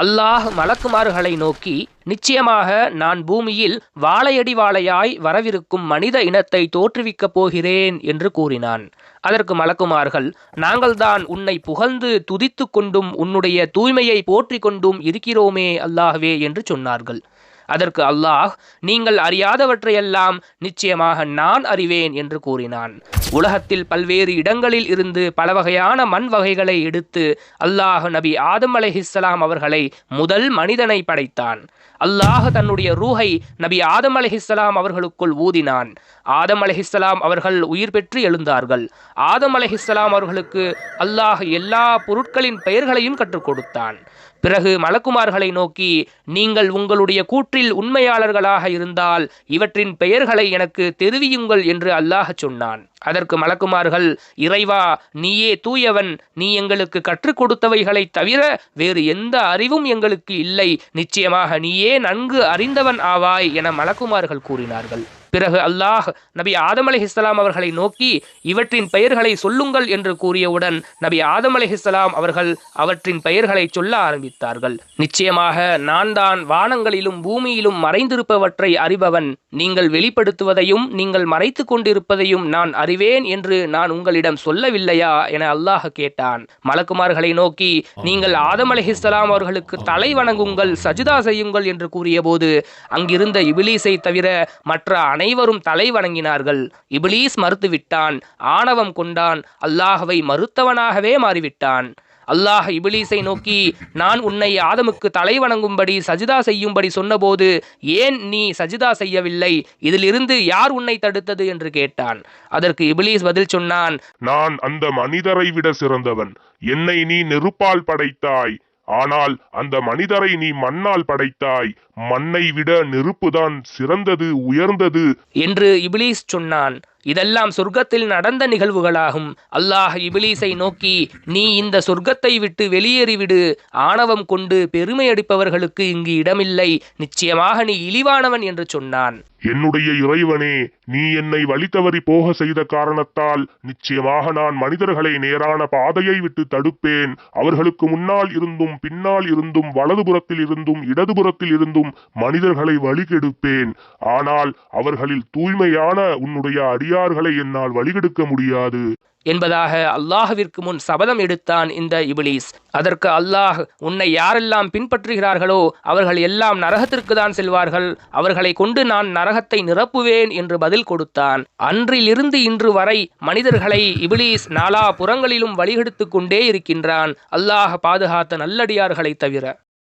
அல்லாஹ் மலக்குமார்களை நோக்கி, நிச்சயமாக நான் பூமியில் வாழையடி வாழையாய் வரவிருக்கும் மனித இனத்தை தோற்றுவிக்கப் போகிறேன் என்று கூறினான். அதற்கு மலக்குமார்கள், நாங்கள்தான் உன்னை புகழ்ந்து துதித்து கொண்டும் உன்னுடைய தூய்மையை போற்றி கொண்டும் இருக்கிறோமே அல்லாஹ்வே என்று சொன்னார்கள். அதற்கு அல்லாஹ், நீங்கள் அறியாதவற்றையெல்லாம் நிச்சயமாக நான் அறிவேன் என்று கூறினான். உலகத்தில் பல்வேறு இடங்களில் இருந்து பல வகையான மண் வகைகளை எடுத்து அல்லாஹ் நபி ஆதம் அலைஹிஸ்ஸலாம் அவர்களை முதல் மனிதனை படைத்தான். அல்லாஹ் தன்னுடைய ரூஹை நபி ஆதம் அலைஹிஸ்ஸலாம் அவர்களுக்குள் ஊதினான். ஆதம் அலைஹிஸ்ஸலாம் அவர்கள் உயிர் பெற்று எழுந்தார்கள். ஆதம் அலைஹிஸ்ஸலாம் அவர்களுக்கு அல்லாஹ் எல்லா பொருட்களின் பெயர்களையும் கற்றுக் கொடுத்தான். பிறகு மலக்குமார்களை நோக்கி, நீங்கள் உங்களுடைய கூற்றில் உண்மையாளர்களாக இருந்தால் இவற்றின் பெயர்களை எனக்கு தெரிவியுங்கள் என்று அல்லாஹ் சொன்னான். அதற்கு மலக்குமார்கள், இறைவா, நீயே தூயவன், நீ எங்களுக்கு கற்றுக் கொடுத்தவைகளை தவிர வேறு எந்த அறிவும் எங்களுக்கு இல்லை, நிச்சயமாக நீயே நன்கு அறிந்தவன் ஆவாய் என மலக்குமார்கள் கூறினார்கள். பிறகு அல்லாஹ் நபி ஆதம் அலைஹிஸ்ஸலாம் அவர்களை நோக்கி, இவற்றின் பெயர்களை சொல்லுங்கள் என்று கூறியவுடன் நபி ஆதம் அலைஹிஸ்ஸலாம் அவர்கள் அவற்றின் பெயர்களை சொல்ல ஆரம்பித்தார்கள். நிச்சயமாக நான் தான் வானங்களிலும் பூமியிலும் மறைந்திருப்பவற்றை அறிபவன். நீங்கள் வெளிப்படுத்துவதையும் நீங்கள் மறைத்து கொண்டிருப்பதையும் நான் அறிவேன் என்று நான் உங்களிடம் சொல்லவில்லையா என அல்லாஹ் கேட்டான். மலக்குமார்களை நோக்கி, நீங்கள் ஆதம் அலைஹிஸ்ஸலாம் அவர்களுக்கு தலை வணங்குங்கள், சஜிதா செய்யுங்கள் என்று கூறிய போது அங்கிருந்த இபிலீஸை தவிர மற்ற அனைவரும் தலை வணங்கினார்கள். இபிலீஸ் மறுத்துவிட்டான், ஆணவம் கொண்டான், அல்லாஹ்வை மறுத்தவனாகவே மாறிவிட்டான். அல்லாஹ் இபிலீஸை நோக்கி, நான் உன்னை ஆதமுக்கு தலை வணங்கும்படி சஜிதா செய்யும்படி சொன்னபோது ஏன் நீ சஜிதா செய்யவில்லை? இதிலிருந்து யார் உன்னை தடுத்தது என்று கேட்டான். அதற்கு இபிலீஸ் பதில் சொன்னான், நான் அந்த மனிதரை விட சிறந்தவன். என்னை நீ நெருப்பால் படைத்தாய், ஆனால் அந்த மனிதரை நீ மண்ணால் படைத்தாய். மண்ணை விட நெருப்புதான் சிறந்தது, உயர்ந்தது என்று இபிலீஸ் சொன்னான். இதெல்லாம் சொர்க்கத்தில் நடந்த நிகழ்வுகளாகும். அல்லாஹ் இபிலீஸை நோக்கி, நீ இந்த சொர்க்கத்தை விட்டு வெளியேறிவிடு. ஆணவம் கொண்டு பெருமை அடிப்பவர்களுக்கு இங்கு இடமில்லை. நிச்சயமாக நீ இழிவானவன் என்று சொன்னான். என்னுடைய இறைவனே, நீ என்னை வழித்தவறி போக செய்த காரணத்தால் நிச்சயமாக நான் மனிதர்களை நேரான பாதையை விட்டு தடுப்பேன். அவர்களுக்கு முன்னால் இருந்தும் பின்னால் இருந்தும் வலதுபுறத்தில் இருந்தும் இடதுபுறத்தில் இருந்தும் மனிதர்களை வழிகெடுப்பேன். ஆனால் அவர்களில் தூய்மையான உன்னுடைய அடியார்களை என்னால் வழிகெடுக்க முடியாது என்பதாக அல்லாஹ்விற்கு முன் சபதம் எடுத்தான் இந்த இபிலீஸ். அதற்கு அல்லாஹ், உன்னை யாரெல்லாம் பின்பற்றுகிறார்களோ அவர்கள் எல்லாம் நரகத்திற்கு தான் செல்வார்கள். அவர்களை கொண்டு நான் நரகத்தை நிரப்புவேன் என்று பதில் கொடுத்தான். அன்றிலிருந்து இன்று வரை மனிதர்களை இபிலீஸ் நாலா புறங்களிலும் வழிகெடுத்து கொண்டே இருக்கின்றான், அல்லாஹ் பாதுகாத்த நல்லடியார்களை தவிர.